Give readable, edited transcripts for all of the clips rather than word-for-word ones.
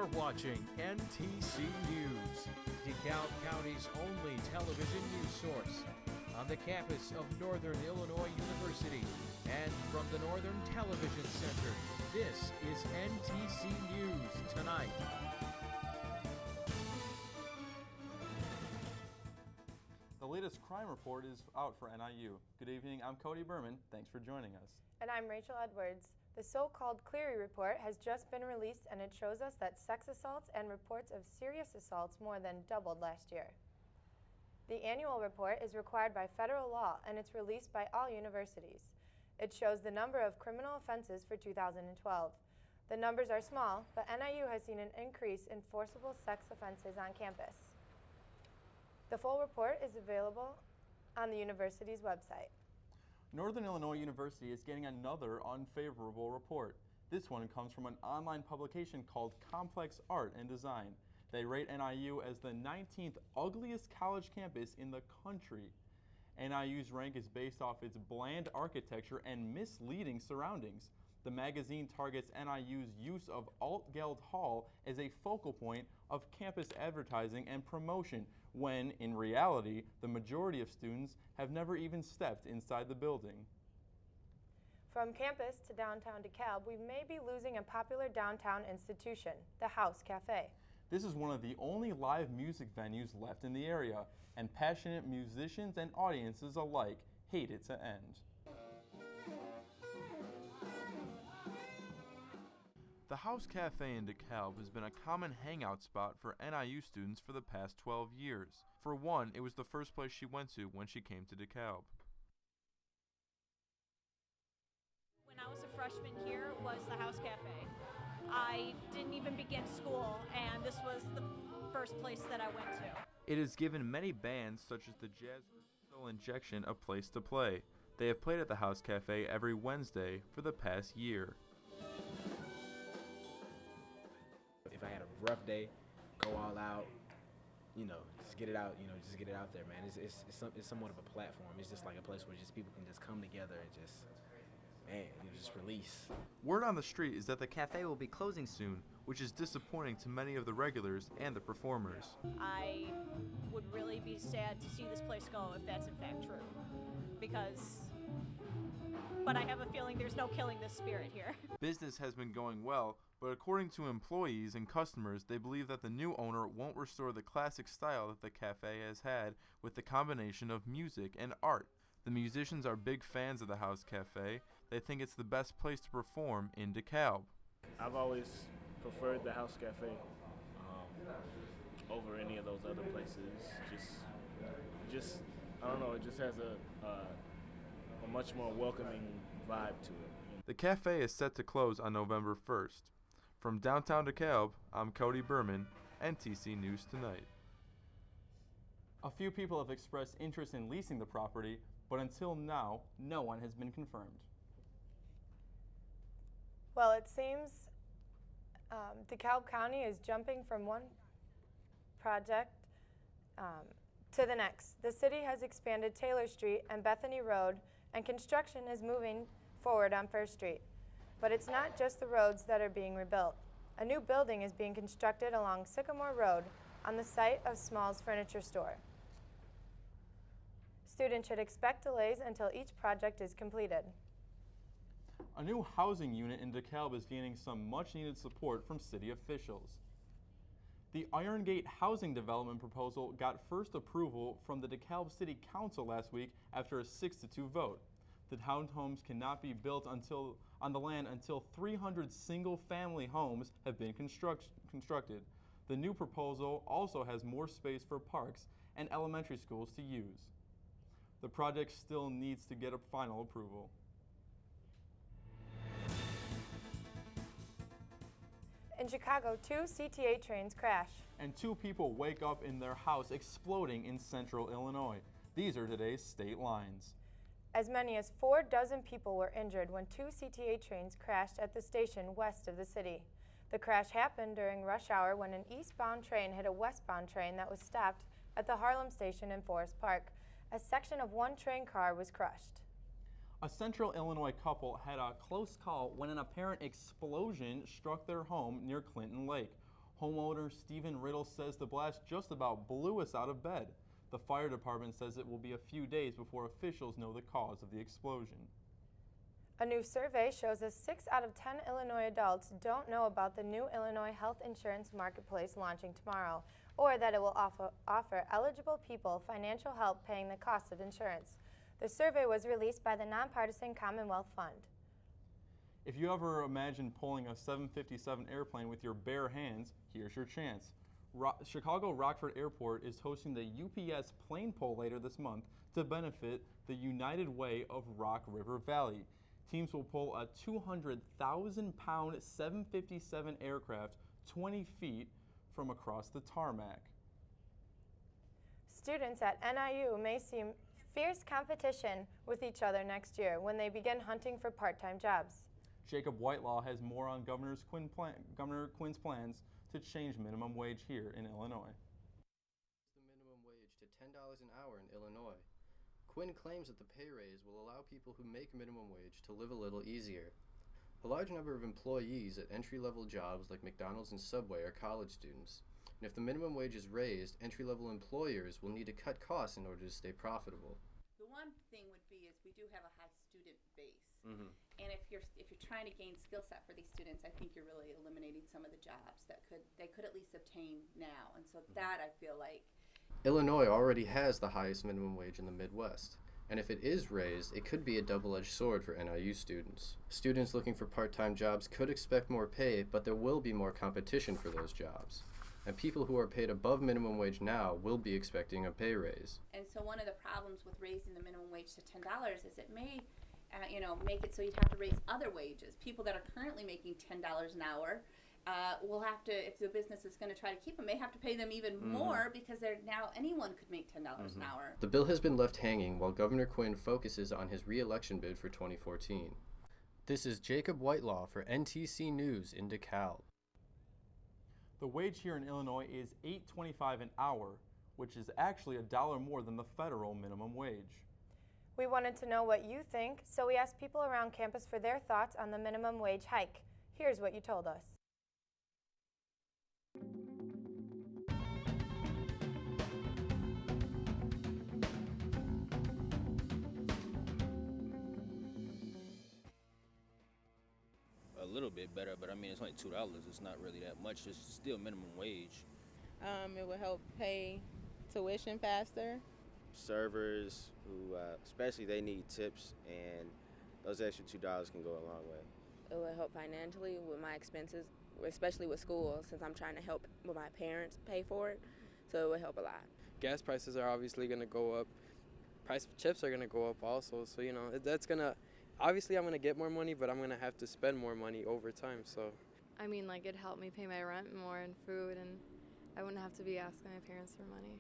You're watching NTC News, DeKalb County's only television news source, on the campus of Northern Illinois University and from the Northern Television Center. This is NTC News Tonight. The latest crime report is out for NIU. Good evening, I'm Cody Berman. Thanks for joining us. And I'm Rachel Edwards. The so-called Cleary report has just been released, and it shows us that sex assaults and reports of serious assaults more than doubled last year. The annual report is required by federal law, and it's released by all universities. It shows the number of criminal offenses for 2012. The numbers are small, but NIU has seen an increase in forcible sex offenses on campus. The full report is available on the university's website. Northern Illinois University is getting another unfavorable report. This one comes from an online publication called Complex Art and Design. They rate NIU as the 19th ugliest college campus in the country. NIU's rank is based off its bland architecture and misleading surroundings. The magazine targets NIU's use of Altgeld Hall as a focal point of campus advertising and promotion, when, in reality, the majority of students have never even stepped inside the building. From campus to downtown DeKalb, we may be losing a popular downtown institution, the House Cafe. This is one of the only live music venues left in the area, and passionate musicians and audiences alike hate it to end. The House Cafe in DeKalb has been a common hangout spot for NIU students for the past 12 years. For one, it was the first place she went to when she came to DeKalb. When I was a freshman here was the House Cafe. I didn't even begin school, and this was the first place that I went to. It has given many bands such as the Jazz Soul Injection a place to play. They have played at the House Cafe every Wednesday for the past year. If I had a rough day, go all out, just get it out, just get it out there, man. It's somewhat of a platform. It's just like a place where just people can just come together and just, just release. Word on the street is that the cafe will be closing soon, which is disappointing to many of the regulars and the performers. I would really be sad to see this place go if that's in fact true, but I have a feeling there's no killing this spirit here. Business has been going well, but according to employees and customers, they believe that the new owner won't restore the classic style that the cafe has had with the combination of music and art. The musicians are big fans of the House Cafe. They think it's the best place to perform in DeKalb. I've always preferred the House Cafe over any of those other places. Just I don't know, it just has a much more welcoming vibe to it. The cafe is set to close on November 1st. From downtown DeKalb, I'm Cody Berman, NTC News Tonight. A few people have expressed interest in leasing the property, but until now, no one has been confirmed. Well, it seems DeKalb County is jumping from one project to the next. The city has expanded Taylor Street and Bethany Road, and construction is moving forward on First Street. But it's not just the roads that are being rebuilt. A new building is being constructed along Sycamore Road on the site of Small's Furniture Store. Students should expect delays until each project is completed. A new housing unit in DeKalb is gaining some much-needed support from city officials. The Iron Gate housing development proposal got first approval from the DeKalb City Council last week after a 6-2 vote. The townhomes cannot be built on the land until 300 single-family homes have been constructed. The new proposal also has more space for parks and elementary schools to use. The project still needs to get a final approval. In Chicago, 2 CTA trains crash. And 2 people wake up in their house exploding in central Illinois. These are today's state lines. As many as 4 dozen people were injured when 2 CTA trains crashed at the station west of the city. The crash happened during rush hour when an eastbound train hit a westbound train that was stopped at the Harlem station in Forest Park. A section of one train car was crushed. A central Illinois couple had a close call when an apparent explosion struck their home near Clinton Lake. Homeowner Stephen Riddle says the blast just about blew us out of bed. The fire department says it will be a few days before officials know the cause of the explosion. A new survey shows us 6 out of 10 Illinois adults don't know about the new Illinois health insurance marketplace launching tomorrow, or that it will offer eligible people financial help paying the cost of insurance. The survey was released by the nonpartisan Commonwealth Fund. If you ever imagined pulling a 757 airplane with your bare hands, here's your chance. Chicago Rockford Airport is hosting the UPS plane pull later this month to benefit the United Way of Rock River Valley. Teams will pull a 200,000-pound 757 aircraft 20 feet from across the tarmac. Students at NIU may see fierce competition with each other next year when they begin hunting for part-time jobs. Jacob Whitelaw has more on Governor Quinn's plans to change minimum wage here in Illinois. The minimum wage to $10 an hour in Illinois. Quinn claims that the pay raise will allow people who make minimum wage to live a little easier. A large number of employees at entry-level jobs like McDonald's and Subway are college students. And if the minimum wage is raised, entry-level employers will need to cut costs in order to stay profitable. The one thing would be is we do have a high student base. And if you're trying to gain skill set for these students, I think you're really eliminating some of the jobs that they could at least obtain now. And so that I feel like Illinois already has the highest minimum wage in the Midwest. And if it is raised, it could be a double-edged sword for NIU students. Students looking for part-time jobs could expect more pay, but there will be more competition for those jobs. And people who are paid above minimum wage now will be expecting a pay raise. And so one of the problems with raising the minimum wage to $10 is it may make it so you'd have to raise other wages. People that are currently making $10 an hour will have to, if the business is going to try to keep them, may have to pay them even more because they're now anyone could make $10 an hour. The bill has been left hanging while Governor Quinn focuses on his re-election bid for 2014. This is Jacob Whitelaw for NTC News in DeKalb. The wage here in Illinois is $8.25 an hour, which is actually $1 more than the federal minimum wage. We wanted to know what you think, so we asked people around campus for their thoughts on the minimum wage hike. Here's what you told us. A little bit better, but I mean, it's only $2. It's not really that much. It's still minimum wage. It will help pay tuition faster. Servers who, especially they need tips, and those extra $2 can go a long way. It will help financially with my expenses, especially with school, since I'm trying to help with my parents pay for it. So it will help a lot. Gas prices are obviously going to go up. Price of chips are going to go up also. So, that's going to, obviously I'm going to get more money, but I'm going to have to spend more money over time. So, I mean, like, it'd help me pay my rent more and food, and I wouldn't have to be asking my parents for money.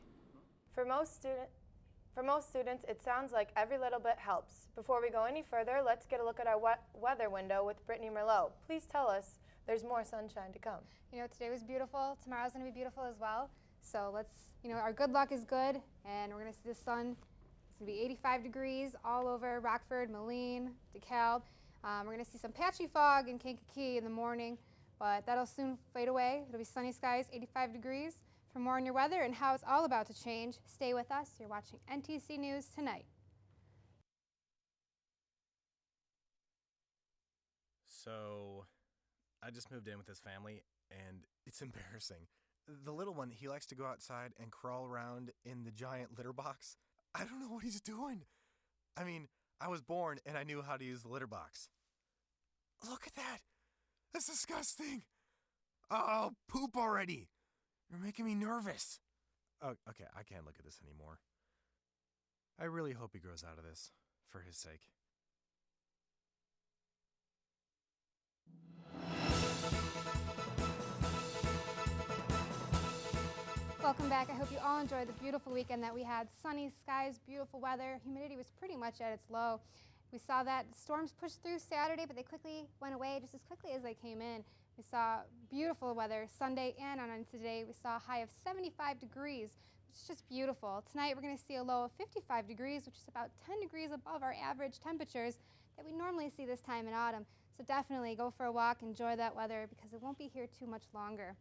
For most students, it sounds like every little bit helps. Before we go any further, let's get a look at our weather window with Brittany Merlot. Please tell us there's more sunshine to come. Today was beautiful. Tomorrow's going to be beautiful as well. So let's, our good luck is good, and we're going to see the sun. It's going to be 85 degrees all over Rockford, Moline, DeKalb. We're going to see some patchy fog in Kankakee in the morning, but that'll soon fade away. It'll be sunny skies, 85 degrees. For more on your weather and how it's all about to change, stay with us. You're watching NTC News Tonight. So, I just moved in with this family, and it's embarrassing. The little one, he likes to go outside and crawl around in the giant litter box. I don't know what he's doing. I mean, I was born and I knew how to use the litter box. Look at that. That's disgusting. Oh, poop already. You're making me nervous. Oh, okay, I can't look at this anymore. I really hope he grows out of this, for his sake. Welcome back. I hope you all enjoyed the beautiful weekend that we had. Sunny skies, beautiful weather. Humidity was pretty much at its low. We saw that storms pushed through Saturday, but they quickly went away just as quickly as they came in. We saw beautiful weather Sunday and on today. We saw a high of 75 degrees, which is just beautiful. Tonight we're going to see a low of 55 degrees, which is about 10 degrees above our average temperatures that we normally see this time in autumn. So definitely go for a walk, enjoy that weather, because it won't be here too much longer.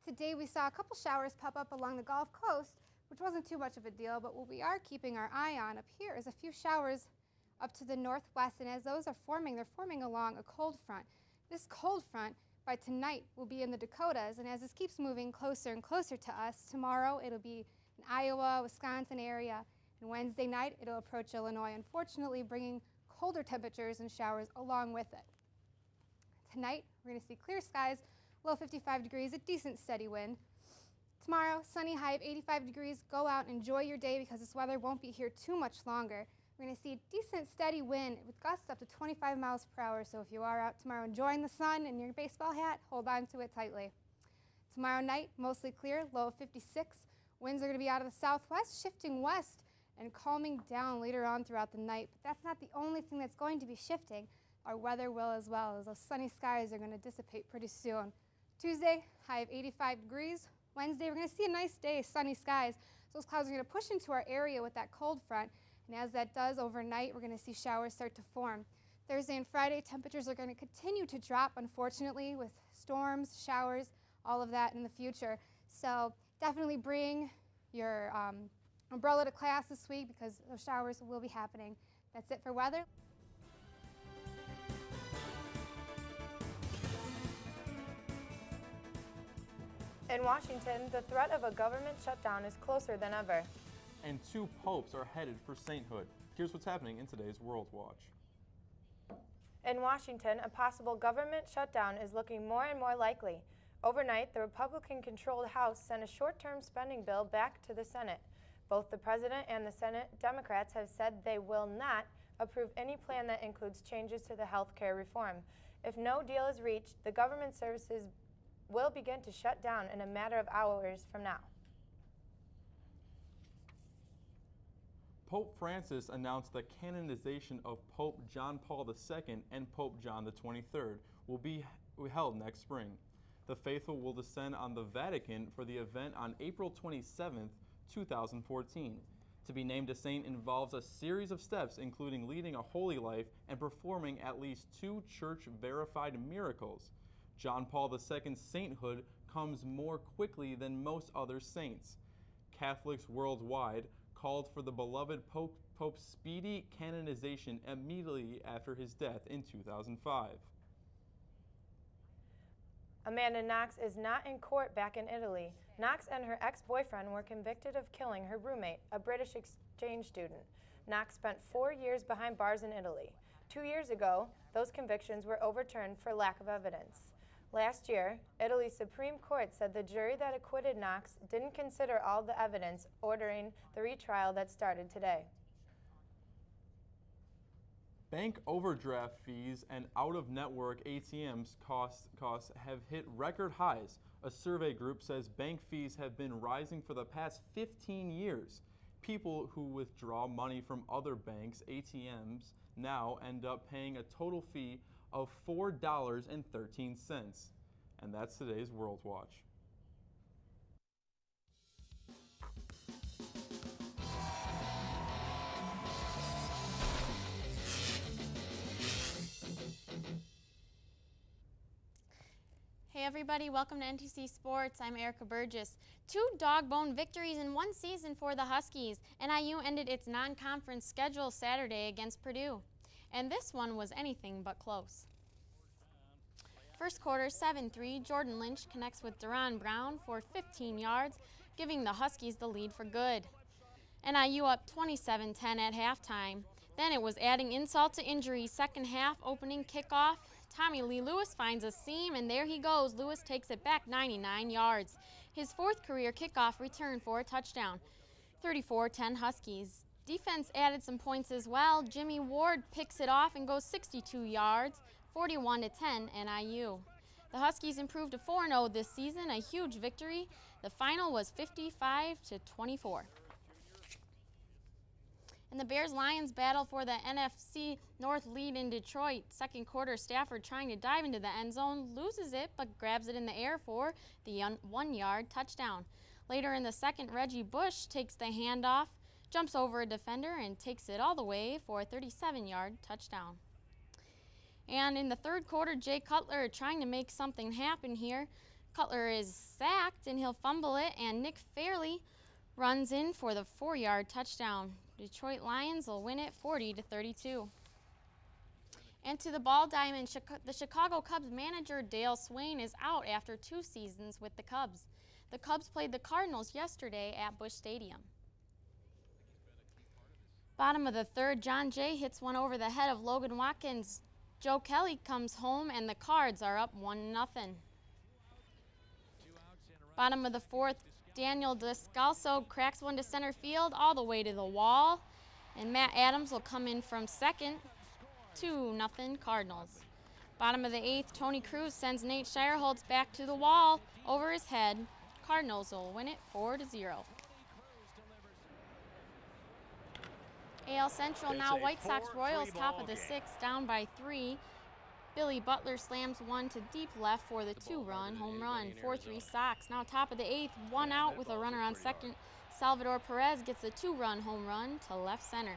Today we saw a couple showers pop up along the Gulf Coast, which wasn't too much of a deal, but what we are keeping our eye on up here is a few showers up to the northwest, and as those are forming, they're forming along a cold front. This cold front by tonight will be in the Dakotas, and as this keeps moving closer and closer to us, tomorrow it'll be in Iowa, Wisconsin area, and Wednesday night it'll approach Illinois, unfortunately bringing colder temperatures and showers along with it. Tonight we're going to see clear skies, low 55 degrees, a decent steady wind. Tomorrow, sunny, high of 85 degrees. Go out and enjoy your day because this weather won't be here too much longer. We're going to see a decent steady wind with gusts up to 25 miles per hour, so if you are out tomorrow enjoying the sun in your baseball hat, hold on to it tightly. Tomorrow night, mostly clear, low of 56. Winds are going to be out of the southwest, shifting west and calming down later on throughout the night. But that's not the only thing that's going to be shifting. Our weather will as well, as those sunny skies are going to dissipate pretty soon. Tuesday, high of 85 degrees. Wednesday, we're going to see a nice day, sunny skies. So those clouds are going to push into our area with that cold front. And as that does overnight, we're going to see showers start to form. Thursday and Friday, temperatures are going to continue to drop, unfortunately, with storms, showers, all of that in the future. So definitely bring your umbrella to class this week because those showers will be happening. That's it for weather. In Washington, the threat of a government shutdown is closer than ever. And 2 popes are headed for sainthood. Here's what's happening in today's World Watch. In Washington, a possible government shutdown is looking more and more likely. Overnight, the Republican-controlled House sent a short-term spending bill back to the Senate. Both the President and the Senate Democrats have said they will not approve any plan that includes changes to the health care reform. If no deal is reached, the government services will begin to shut down in a matter of hours from now. Pope Francis announced the canonization of Pope John Paul II and Pope John XXIII will be held next spring. The faithful will descend on the Vatican for the event on April 27, 2014. To be named a saint involves a series of steps, including leading a holy life and performing at least 2 church-verified miracles. John Paul II's sainthood comes more quickly than most other saints. Catholics worldwide called for the beloved Pope's speedy canonization immediately after his death in 2005. Amanda Knox is not in court back in Italy. Knox and her ex-boyfriend were convicted of killing her roommate, a British exchange student. Knox spent 4 years behind bars in Italy. 2 years ago, those convictions were overturned for lack of evidence. Last year, Italy's Supreme Court said the jury that acquitted Knox didn't consider all the evidence, ordering the retrial that started today. Bank overdraft fees and out-of-network ATMs costs have hit record highs. A survey group says bank fees have been rising for the past 15 years. People who withdraw money from other banks' ATMs now end up paying a total fee of $4.13. And that's today's World Watch. Hey everybody, welcome to NTC Sports. I'm Erica Burgess. 2 dog-bone victories in 1 season for the Huskies. NIU ended its non-conference schedule Saturday against Purdue. And this one was anything but close. First quarter, 7-3, Jordan Lynch connects with Deron Brown for 15 yards, giving the Huskies the lead for good. NIU up 27-10 at halftime. Then it was adding insult to injury. Second half opening kickoff. Tommy Lee Lewis finds a seam, and there he goes. Lewis takes it back 99 yards. His 4th career kickoff return for a touchdown. 34-10 Huskies. Defense added some points as well. Jimmy Ward picks it off and goes 62 yards, 41-10 NIU. The Huskies improved to 4-0 this season, a huge victory. The final was 55-24. And the Bears-Lions battle for the NFC North lead in Detroit. Second quarter, Stafford trying to dive into the end zone, loses it, but grabs it in the air for the 1-yard touchdown. Later in the second, Reggie Bush takes the handoff, jumps over a defender, and takes it all the way for a 37-yard touchdown. And in the third quarter, Jay Cutler trying to make something happen here. Cutler is sacked and he'll fumble it, and Nick Fairley runs in for the 4-yard touchdown. Detroit Lions will win it 40-32. And to the ball diamond, the Chicago Cubs manager Dale Swain is out after 2 seasons with the Cubs. The Cubs played the Cardinals yesterday at Busch Stadium. Bottom of the 3rd, John Jay hits one over the head of Logan Watkins. Joe Kelly comes home and the Cards are up 1-0. Bottom of the 4th, Daniel Descalso cracks one to center field all the way to the wall, and Matt Adams will come in from second. 2-0 Cardinals. Bottom of the 8th, Tony Cruz sends Nate Shireholtz back to the wall over his head. Cardinals will win it 4-0. AL Central now, White Sox Royals top of the 6th, down by 3. Billy Butler slams one to deep left for the 2-run home run. 4-3 Sox. Now top of the 8th, 1 out with a runner on second. Salvador Perez gets a 2-run home run to left center.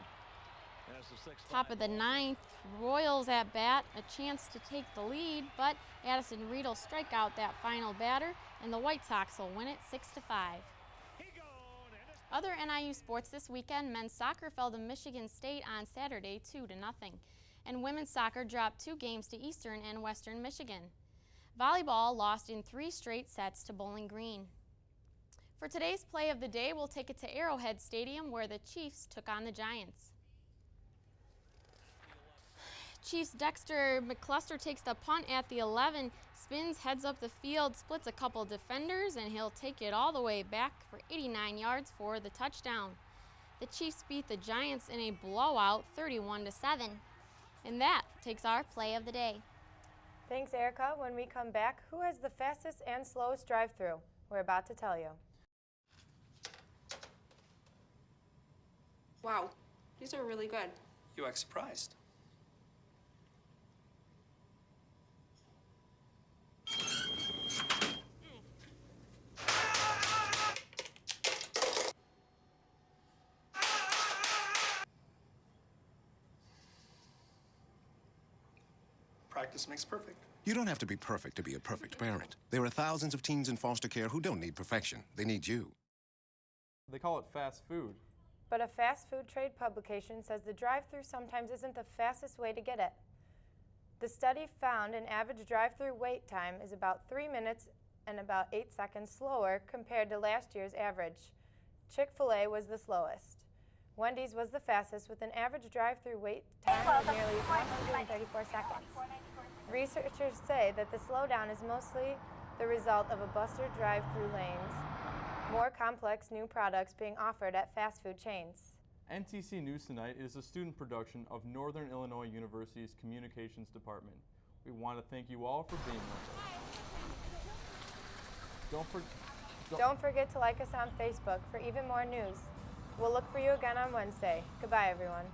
Top of the 9th, Royals at bat, a chance to take the lead, but Addison Reed will strike out that final batter, and the White Sox will win it 6-5. Other NIU sports this weekend, men's soccer fell to Michigan State on Saturday 2-0, and women's soccer dropped 2 games to Eastern and Western Michigan. Volleyball lost in 3 straight sets to Bowling Green. For today's play of the day, we'll take it to Arrowhead Stadium where the Chiefs took on the Giants. Chiefs' Dexter McCluster takes the punt at the 11, spins, heads up the field, splits a couple defenders, and he'll take it all the way back for 89 yards for the touchdown. The Chiefs beat the Giants in a blowout 31-7. And that takes our play of the day. Thanks, Erica. When we come back, who has the fastest and slowest drive-through? We're about to tell you. Wow, these are really good. You act surprised. Practice makes perfect. You don't have to be perfect to be a perfect parent. There are thousands of teens in foster care who don't need perfection. They need you. They call it fast food. But a fast food trade publication says the drive-thru sometimes isn't the fastest way to get it. The study found an average drive-thru wait time is about 3 minutes and about 8 seconds slower compared to last year's average. Chick-fil-A was the slowest. Wendy's was the fastest with an average drive-thru wait time of nearly 134 seconds. Researchers say that the slowdown is mostly the result of a buster drive-thru lanes, more complex new products being offered at fast food chains. NTC News Tonight is a student production of Northern Illinois University's Communications Department. We want to thank you all for being with us. Don't forget to like us on Facebook for even more news. We'll look for you again on Wednesday. Goodbye, everyone.